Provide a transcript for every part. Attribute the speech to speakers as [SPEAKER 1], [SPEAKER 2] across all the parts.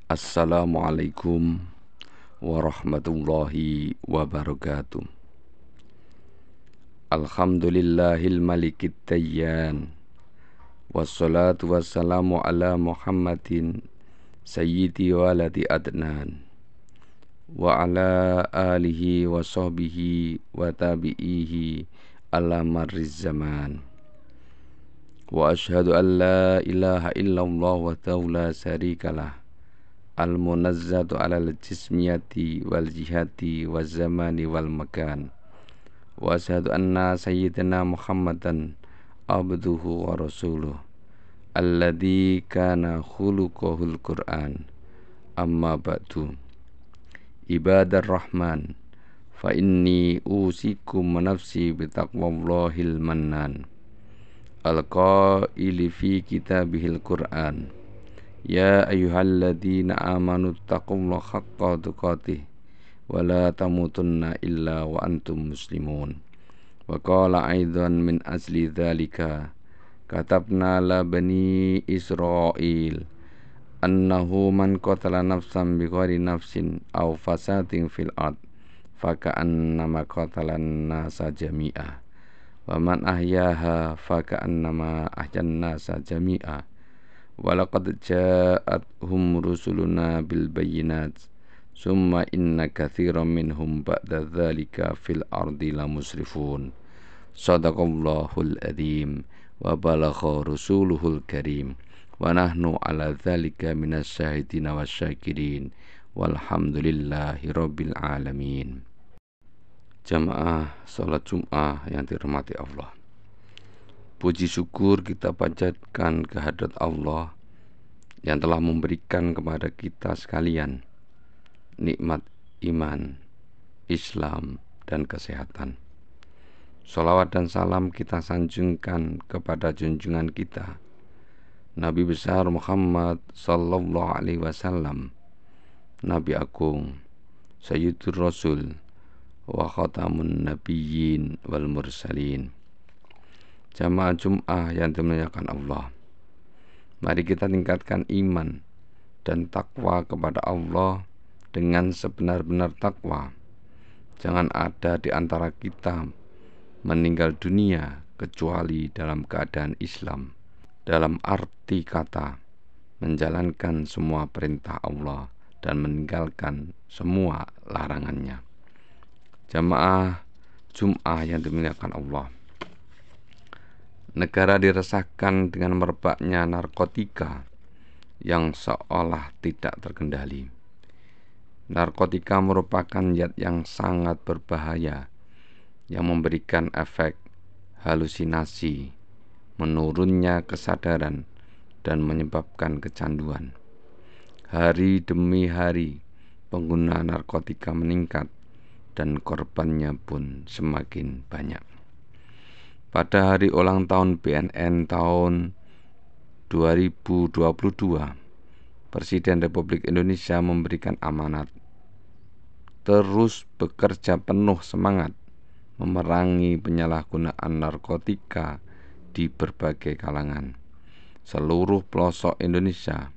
[SPEAKER 1] Assalamualaikum warahmatullahi wabarakatuh. Alhamdulillahil malikit tayyan, wassalatu wassalamu ala Muhammadin sayyidi waladi adnan, wa ala alihi wa sahbihi wa tabi'ihi ala marriz zaman. Wa ashhadu an la ilaha illallah wa la syarikalah, al-munazzatu alal jismiyati wal jihati wal zamani wal makan. Wa asyhadu anna sayyidina Muhammadan abduhu wa rasuluh alladzi kana khuluquhul Qur'an. Amma ba'du. Ibadar rahman, fa inni usikum nafsi bitaqwallahil mannan, al-qaili fi kitabihil Qur'an, ya ayyuhalladzina amanu taqullaha haqqa tuqatih wa la tamutunna illa wa antum muslimun. Wa qala aidan min asli dzalika, katabna la bani Israil annahu man qatala nafsan bighairi nafsin aw fasadin fil ard faka'annama qatalan nasa jami'a wa man ahyaha faka'annama ahyan nasa jami'a. Walaqad ja'athum rusuluna bil bayyinat summa inna katsiran minhum ba'da dzalika fil ardi lamusrifun. Shadaqallahul adzim wa balagha rasuluhul karim wa nahnu ala dzalika minas syahidin wasyakirin walhamdulillahi rabbil alamin. Jamaah salat Jumat yang dirahmati Allah, puji syukur kita panjatkan kehadrat Allah yang telah memberikan kepada kita sekalian nikmat iman, Islam, dan kesehatan. Salawat dan salam kita sanjungkan kepada junjungan kita Nabi besar Muhammad sallallahu alaihi wasallam, Nabi agung, Sayyidur Rasul wa khatamun nabiyyin wal mursalin. Jamaah Jum'ah yang dimuliakan Allah, mari kita tingkatkan iman dan takwa kepada Allah dengan sebenar-benar takwa. Jangan ada di antara kita meninggal dunia kecuali dalam keadaan Islam, dalam arti kata menjalankan semua perintah Allah dan meninggalkan semua larangannya. Jamaah Jum'ah yang dimuliakan Allah, negara diresahkan dengan merebaknya narkotika yang seolah tidak terkendali. Narkotika merupakan zat yang sangat berbahaya yang memberikan efek halusinasi, menurunnya kesadaran, dan menyebabkan kecanduan. Hari demi hari pengguna narkotika meningkat dan korbannya pun semakin banyak. Pada hari ulang tahun BNN tahun 2022, Presiden Republik Indonesia memberikan amanat terus bekerja penuh semangat memerangi penyalahgunaan narkotika di berbagai kalangan seluruh pelosok Indonesia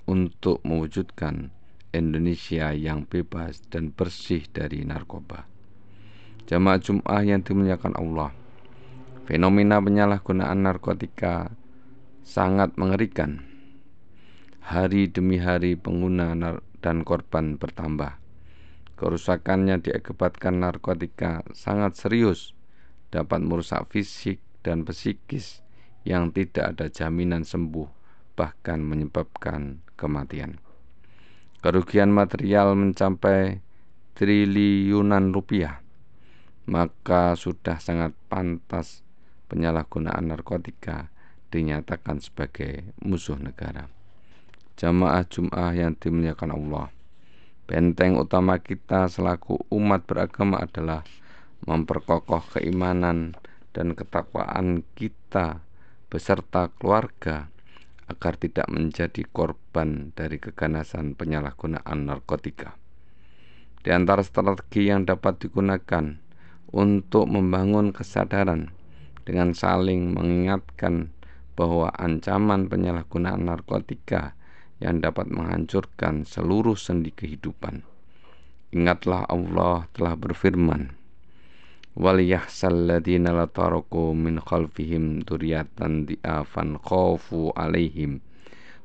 [SPEAKER 1] untuk mewujudkan Indonesia yang bebas dan bersih dari narkoba. Jamaah Jum'ah yang dimuliakan Allah, fenomena penyalahgunaan narkotika sangat mengerikan. Hari demi hari pengguna dan korban bertambah. Kerusakannya diakibatkan narkotika sangat serius, dapat merusak fisik dan psikis yang tidak ada jaminan sembuh, bahkan menyebabkan kematian. Kerugian material mencapai triliunan rupiah, maka sudah sangat pantas penyalahgunaan narkotika dinyatakan sebagai musuh negara. Jamaah Jum'ah yang dimuliakan Allah, benteng utama kita selaku umat beragama adalah memperkokoh keimanan dan ketakwaan kita beserta keluarga agar tidak menjadi korban dari keganasan penyalahgunaan narkotika. Di antara strategi yang dapat digunakan untuk membangun kesadaran dengan saling mengingatkan bahwa ancaman penyalahgunaan narkotika yang dapat menghancurkan seluruh sendi kehidupan. Ingatlah Allah telah berfirman, wal yahsal ladina lataraku min khalfihim duriyatan di'afan khafu alaihim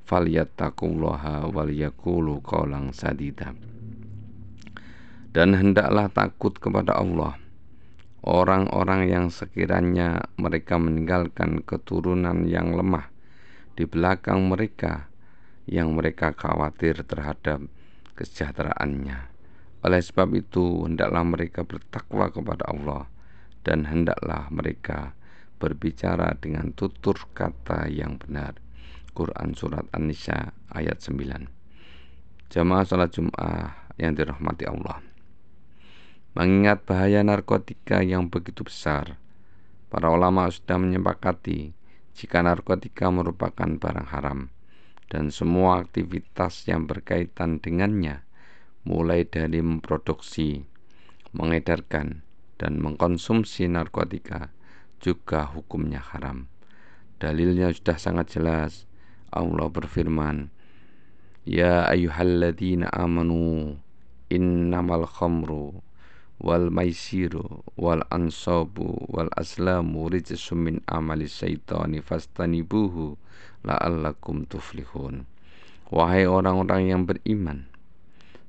[SPEAKER 1] falyattaqullaha wal yaqulu qawlan sadida. Dan hendaklah takut kepada Allah orang-orang yang sekiranya mereka meninggalkan keturunan yang lemah di belakang mereka, yang mereka khawatir terhadap kesejahteraannya. Oleh sebab itu, hendaklah mereka bertakwa kepada Allah, dan hendaklah mereka berbicara dengan tutur kata yang benar. Quran Surat An-Nisa ayat 9. Jamaah salat Jum'ah yang dirahmati Allah, mengingat bahaya narkotika yang begitu besar, para ulama sudah menyepakati jika narkotika merupakan barang haram, dan semua aktivitas yang berkaitan dengannya, mulai dari memproduksi, mengedarkan, dan mengkonsumsi narkotika, juga hukumnya haram. Dalilnya sudah sangat jelas. Allah berfirman, ya ayyuhalladzina amanu innamal khamru wal maisiru wal ansabu wal aslamu rijsum min amali syaitani fastanibuhu la'allakum tuflihun. Wahai orang-orang yang beriman,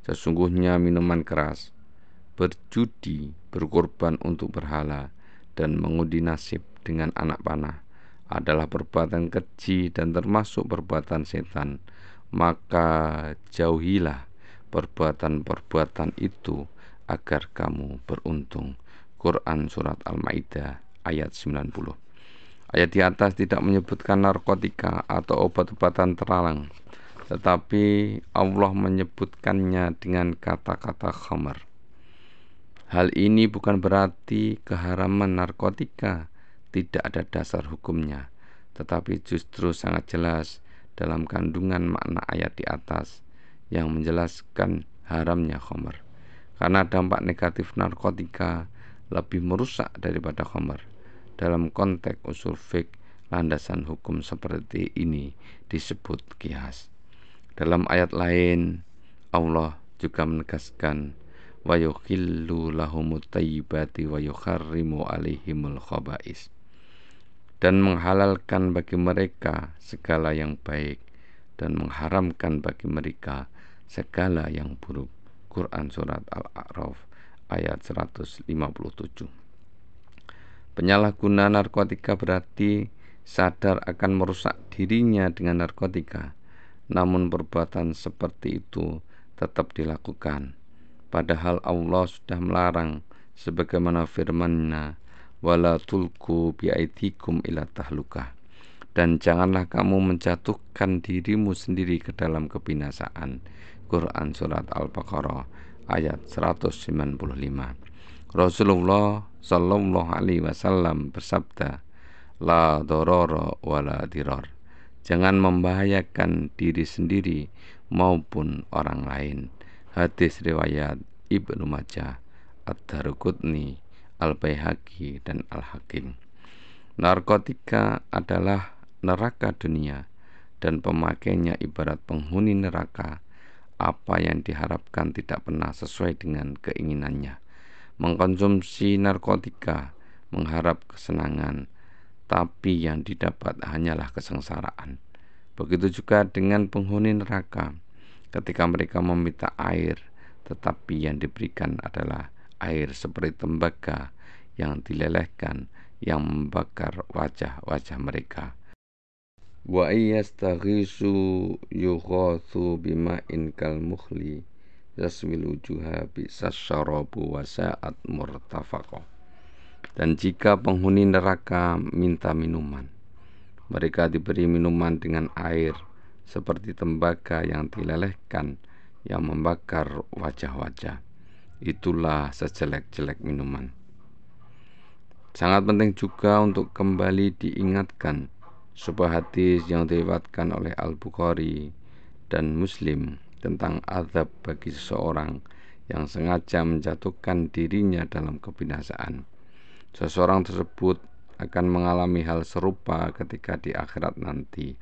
[SPEAKER 1] sesungguhnya minuman keras, berjudi, berkorban untuk berhala, dan mengundi nasib dengan anak panah adalah perbuatan keji dan termasuk perbuatan setan. Maka jauhilah perbuatan-perbuatan itu agar kamu beruntung. Quran Surat Al-Ma'idah ayat 90. Ayat di atas tidak menyebutkan narkotika atau obat-obatan terlarang, tetapi Allah menyebutkannya dengan kata-kata khamar. Hal ini bukan berarti keharaman narkotika tidak ada dasar hukumnya, tetapi justru sangat jelas dalam kandungan makna ayat di atas yang menjelaskan haramnya khamar. Karena dampak negatif narkotika lebih merusak daripada khamar. Dalam konteks usul fiqh, landasan hukum seperti ini disebut qiyas. Dalam ayat lain, Allah juga menegaskan wa yuhillu lahumut thayyibati wa yukharrimu alaihimul khaba'is, dan menghalalkan bagi mereka segala yang baik dan mengharamkan bagi mereka segala yang buruk. Quran Surat Al-A'raf ayat 157. Penyalahguna narkotika berarti sadar akan merusak dirinya dengan narkotika, namun perbuatan seperti itu tetap dilakukan, padahal Allah sudah melarang, sebagaimana firman-Nya, wala tulku biaidikum ila tahlukah, dan janganlah kamu menjatuhkan dirimu sendiri ke dalam kebinasaan. Quran Surat Al-Baqarah ayat 195. Rasulullah Shallallahu Alaihi Wasallam bersabda, la dororo wala dirar, jangan membahayakan diri sendiri maupun orang lain. Hadis riwayat Ibnu Majah, Ad-Daruqutni, Al-Baihaqi, dan Al-Hakim. Narkotika adalah neraka dunia, dan pemakainya ibarat penghuni neraka. Apa yang diharapkan tidak pernah sesuai dengan keinginannya. Mengkonsumsi narkotika mengharap kesenangan, tapi yang didapat hanyalah kesengsaraan. Begitu juga dengan penghuni neraka, ketika mereka meminta air, tetapi yang diberikan adalah air seperti tembaga yang dilelehkan, yang membakar wajah-wajah mereka. Wa iyastaghisu yughathu bima'in kal mukhli yaswil wujuha bisasyarabu wa sa'at murtafaqah. Dan jika penghuni neraka minta minuman, mereka diberi minuman dengan air seperti tembaga yang dilelehkan, yang membakar wajah-wajah. Itulah sejelek-jelek minuman. Sangat penting juga untuk kembali diingatkan sebuah hadis yang diriwayatkan oleh Al-Bukhari dan Muslim tentang azab bagi seseorang yang sengaja menjatuhkan dirinya dalam kebinasaan. Seseorang tersebut akan mengalami hal serupa ketika di akhirat nanti.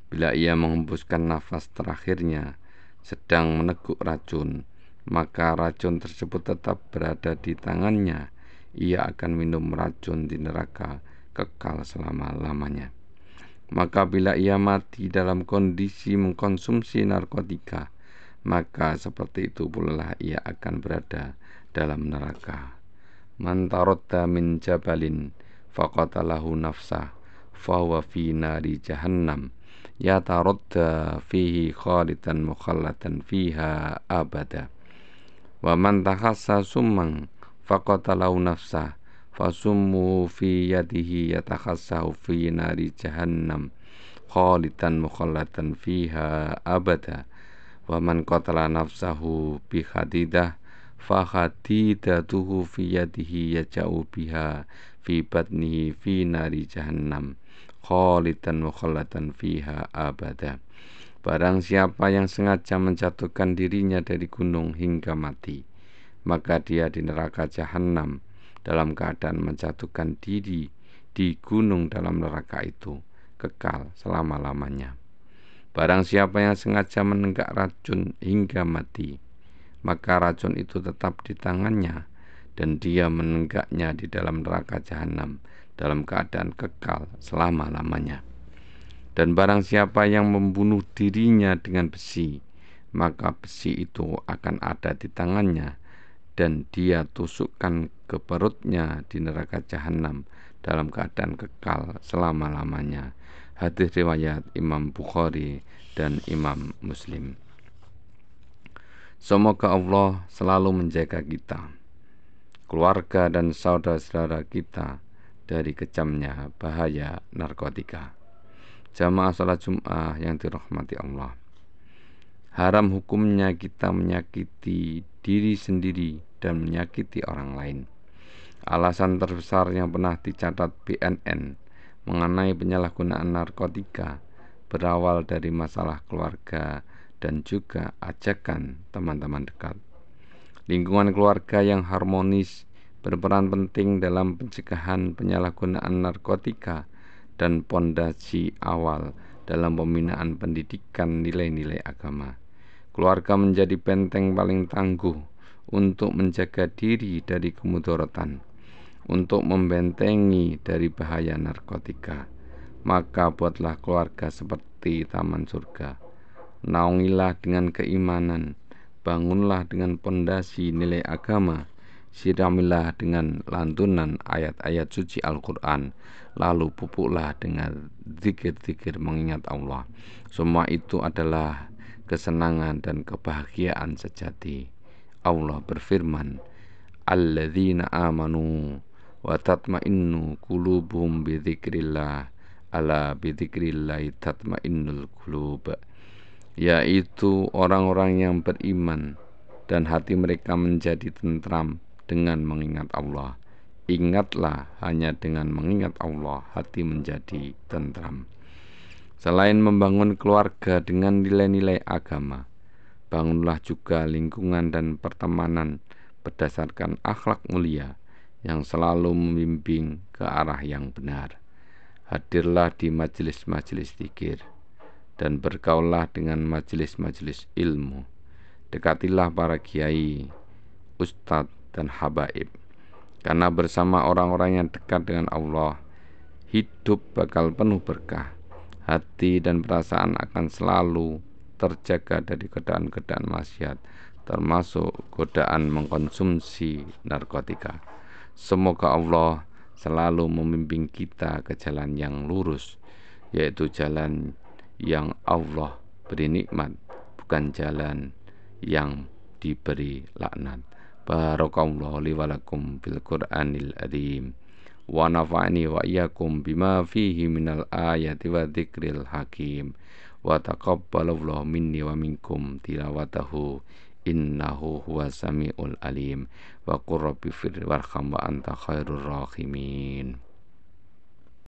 [SPEAKER 1] Bila ia menghembuskan nafas terakhirnya sedang meneguk racun, maka racun tersebut tetap berada di tangannya. Ia akan minum racun di neraka kekal selama-lamanya. Maka bila ia mati dalam kondisi mengkonsumsi narkotika, maka seperti itu pula ia akan berada dalam neraka. Man taradda min jabalin faqatalahu nafsah fahuwa fi nari jahannam yataradda fihi khalidan mukhalladan fiha abada. Wa man takhassa summan faqatalahu nafsah fasummu fi yadihi yatakhassahu fi nari jahannam khalidan mukhalladan fiha abada. Wa man qatala nafsahu bi khadidah fa khadidatuhu fi yadihi yaja'u biha fi batnihi fi nari jahannam khalidan mukhalladan fiha abada. Barang siapa yang sengaja menjatuhkan dirinya dari gunung hingga mati, maka dia di neraka jahanam dalam keadaan menjatuhkan diri di gunung dalam neraka itu kekal selama-lamanya. Barang siapa yang sengaja menenggak racun hingga mati, maka racun itu tetap di tangannya dan dia menenggaknya di dalam neraka jahanam dalam keadaan kekal selama-lamanya. Dan barang siapa yang membunuh dirinya dengan besi, maka besi itu akan ada di tangannya dan dia tusukkan ke perutnya di neraka jahanam dalam keadaan kekal selama-lamanya. Hadis riwayat Imam Bukhari dan Imam Muslim. Semoga Allah selalu menjaga kita, keluarga dan saudara-saudara kita dari kejamnya bahaya narkotika. Jamaah salat Jum'ah yang dirahmati Allah, haram hukumnya kita menyakiti diri sendiri dan menyakiti orang lain. Alasan terbesar yang pernah dicatat BNN mengenai penyalahgunaan narkotika berawal dari masalah keluarga dan juga ajakan teman-teman dekat. Lingkungan keluarga yang harmonis berperan penting dalam pencegahan penyalahgunaan narkotika dan pondasi awal dalam pembinaan pendidikan nilai-nilai agama. Keluarga menjadi benteng paling tangguh untuk menjaga diri dari kemudaratan, untuk membentengi dari bahaya narkotika. Maka buatlah keluarga seperti taman surga. Naungilah dengan keimanan, bangunlah dengan pondasi nilai agama, siramilah dengan lantunan ayat-ayat suci Al-Quran, lalu pupuklah dengan zikir-zikir mengingat Allah. Semua itu adalah kesenangan dan kebahagiaan sejati. Allah berfirman, alladzina amanu wa tatma'innu qulubuhum bi dzikrillah, ala bi dzikrillah tatma'innul qulub, yaitu orang-orang yang beriman dan hati mereka menjadi tentram dengan mengingat Allah. Ingatlah, hanya dengan mengingat Allah hati menjadi tentram. Selain membangun keluarga dengan nilai-nilai agama, bangunlah juga lingkungan dan pertemanan berdasarkan akhlak mulia yang selalu membimbing ke arah yang benar. Hadirlah di majelis-majelis zikir dan bergaullah dengan majelis-majelis ilmu. Dekatilah para kiai, ustadz, dan habaib. Karena bersama orang-orang yang dekat dengan Allah, hidup bakal penuh berkah. Hati dan perasaan akan selalu terjaga dari godaan-godaan maksiat, termasuk godaan mengkonsumsi narkotika. Semoga Allah selalu membimbing kita ke jalan yang lurus, yaitu jalan yang Allah beri nikmat, bukan jalan yang diberi laknat. Barakallahu li wa lakum bil Qur'anil azim wa nafa'ani wa iyyakum bima fihi minal ayati wa dzikril hakim wa taqabbalallahu minni wa minkum tilawatahu innahu huwas samiul alim wa qur rabbi fir warham wa anta khairur rahimin.